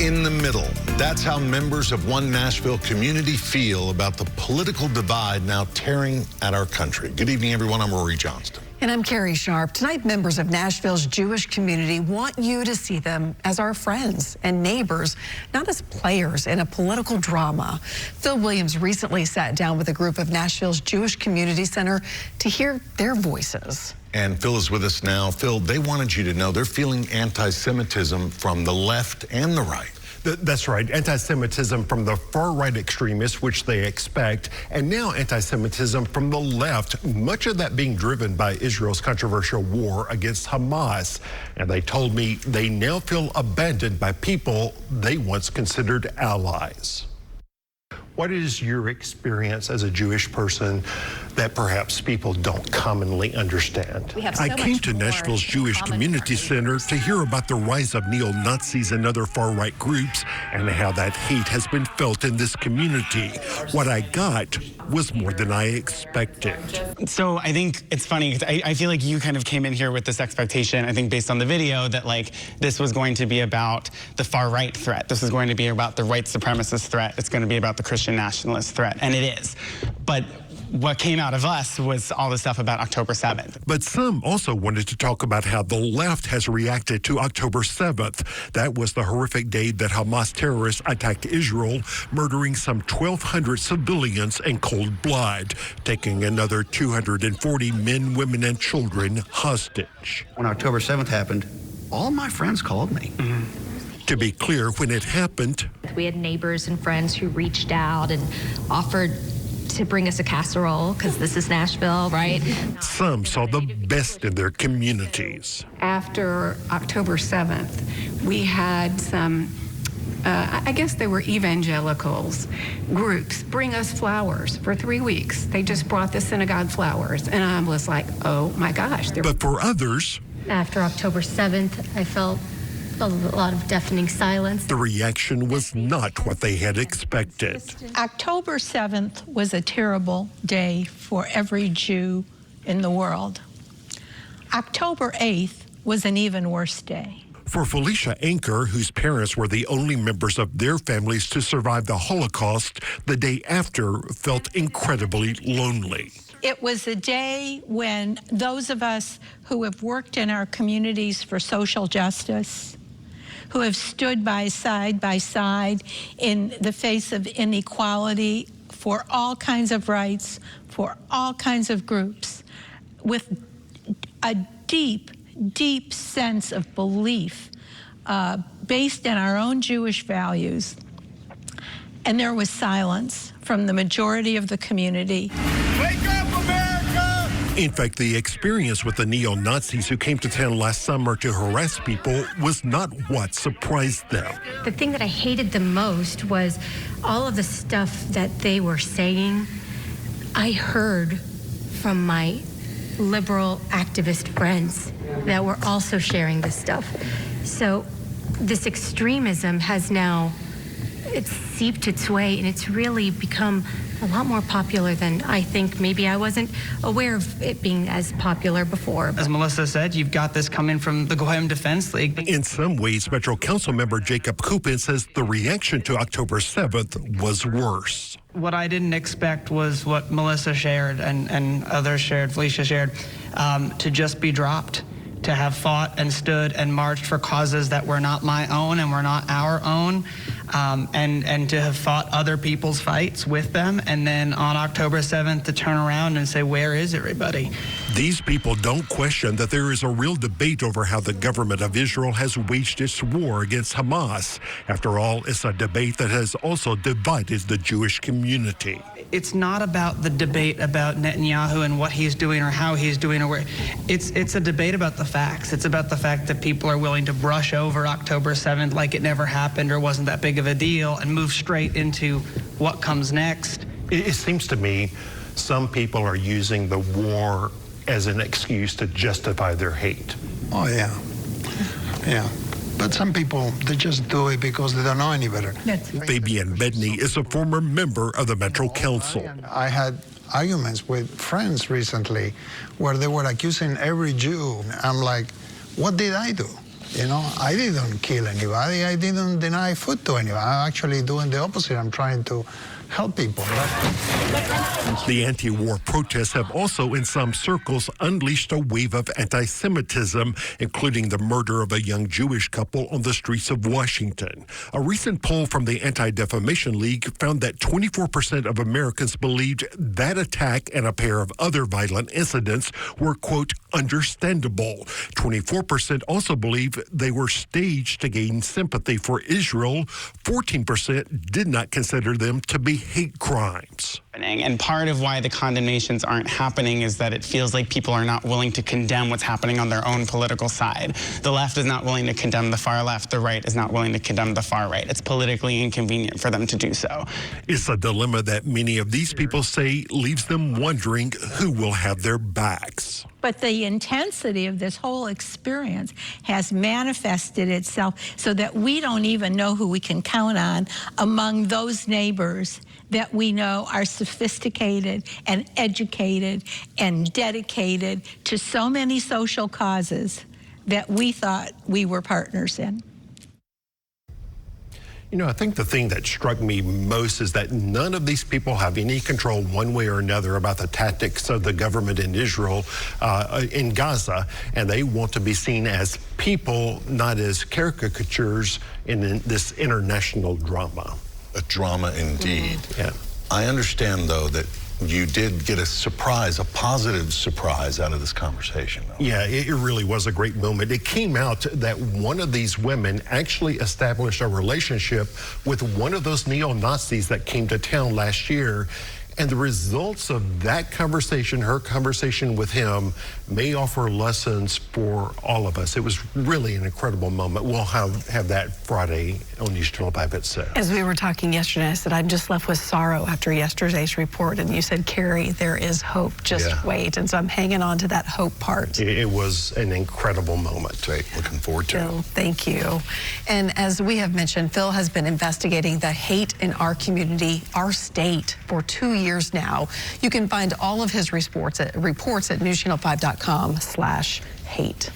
In the middle. That's how members of one Nashville community feel about the political divide now tearing at our country. Good evening, everyone. I'm Rory Johnston. And I'm Carrie Sharp. Tonight, members of Nashville's Jewish community want you to see them as our friends and neighbors, not as players in a political drama. Phil Williams recently sat down with a group of Nashville's Jewish Community Center to hear their voices. And Phil is with us now. Phil, they wanted you to know they're feeling anti-Semitism from the left and the right. That's right. Anti-Semitism from the far-right extremists, which they expect, and now anti-Semitism from the left, much of that being driven by Israel's controversial war against Hamas. And they told me they now feel abandoned by people they once considered allies. What is your experience as a Jewish person that perhaps people don't commonly understand? I came to Nashville's Jewish Community Center to hear about the rise of neo-Nazis and other far-right groups and how that hate has been felt in this community. What I got was more than I expected. So I think it's funny, I feel like you kind of came in here with this expectation, I think based on the video, that like this was going to be about the far-right threat. This is going to be about the white supremacist threat. It's going to be about the Christian nationalist threat, and it is. But what came out of us was all the stuff about October 7th. But some also wanted to talk about how the left has reacted to October 7th. That was the horrific day that Hamas terrorists attacked Israel, murdering some 1,200 civilians in cold blood, taking another 240 men, women, and children hostage. When October 7th happened, all my friends called me. To be clear, when it happened, we had neighbors and friends who reached out and offered to bring us a casserole, because this is Nashville, right? Some saw the best in their communities. After October 7th, we had some, I guess they were evangelicals, groups bring us flowers for 3 weeks. They just brought the synagogue flowers, and I was like, oh my gosh. But for others, after October 7th, I felt a lot of deafening silence. The reaction was not what they had expected. October 7th was a terrible day for every Jew in the world. October 8th was an even worse day. For Felicia Anker, whose parents were the only members of their families to survive the Holocaust, the day after felt incredibly lonely. It was a day when those of us who have worked in our communities for social justice, who have stood by side in the face of inequality for all kinds of rights, for all kinds of groups, with a deep, deep sense of belief based in our own Jewish values. And there was silence from the majority of the community. Wake up, America! In fact, the experience with the neo-Nazis who came to town last summer to harass people was not what surprised them. The thing that I hated the most was all of the stuff that they were saying. I heard from my liberal activist friends that were also sharing this stuff. So this extremism has now, it's seeped its way, and it's really become a lot more popular than I think. Maybe I wasn't aware of it being as popular before. As Melissa said, you've got this coming from the Goyim Defense League. In some ways, Metro Council member Jacob Kupin says the reaction to October 7th was worse. What I didn't expect was what Melissa shared and others shared, Felicia shared, to just be dropped, to have fought and stood and marched for causes that were not my own and were not our own, and to have fought other people's fights with them, and then on October 7th to turn around and say, where is everybody? These people don't question that there is a real debate over how the government of Israel has waged its war against Hamas. After all, it's a debate that has also divided the Jewish community. It's not about the debate about Netanyahu and what he's doing or how he's doing or where. It's a debate about the facts. It's about the fact that people are willing to brush over October 7th like it never happened or wasn't that big of a deal and move straight into what comes next. It seems to me some people are using the war as an excuse to justify their hate. Oh, yeah. Yeah. But some people, they just do it because they don't know any better. Fabian Bedney is a former member of the Metro Council. I had arguments with friends recently where they were accusing every Jew. I'm like, what did I do? You know, I didn't kill anybody. I didn't deny food to anybody. I'm actually doing the opposite. I'm trying to help people. The anti-war protests have also, in some circles, unleashed a wave of anti-Semitism, including the murder of a young Jewish couple on the streets of Washington. A recent poll from the Anti-Defamation League found that 24% of Americans believed that attack and a pair of other violent incidents were, quote, understandable. 24% also believe they were staged to gain sympathy for Israel. 14% did not consider them to be hate crimes. And part of why the condemnations aren't happening is that it feels like people are not willing to condemn what's happening on their own political side. The left is not willing to condemn the far left. The right is not willing to condemn the far right. It's politically inconvenient for them to do so. It's a dilemma that many of these people say leaves them wondering who will have their backs. But the intensity of this whole experience has manifested itself so that we don't even know who we can count on among those neighbors that we know are sophisticated and educated and dedicated to so many social causes that we thought we were partners in. You know, I think the thing that struck me most is that none of these people have any control one way or another about the tactics of the government in Israel, in Gaza, and they want to be seen as people, not as caricatures in this international drama. A drama indeed. Yeah. I understand, though, that you did get a surprise, a positive surprise out of this conversation, though. Yeah, it really was a great moment. It came out that one of these women actually established a relationship with one of those neo-Nazis that came to town last year. And the results of that conversation, her conversation with him, may offer lessons for all of us. It was really an incredible moment. We'll have that Friday on News 12 at 6. As we were talking yesterday, I said, I'm just left with sorrow after yesterday's report. And you said, Carrie, there is hope. Just wait. And so I'm hanging on to that hope part. It was an incredible moment. Great. Looking forward to Phil, it. thank you. And as we have mentioned, Phil has been investigating the hate in our community, our state, for 2 years now. You can find all of his reports at newschannel5.com/hate.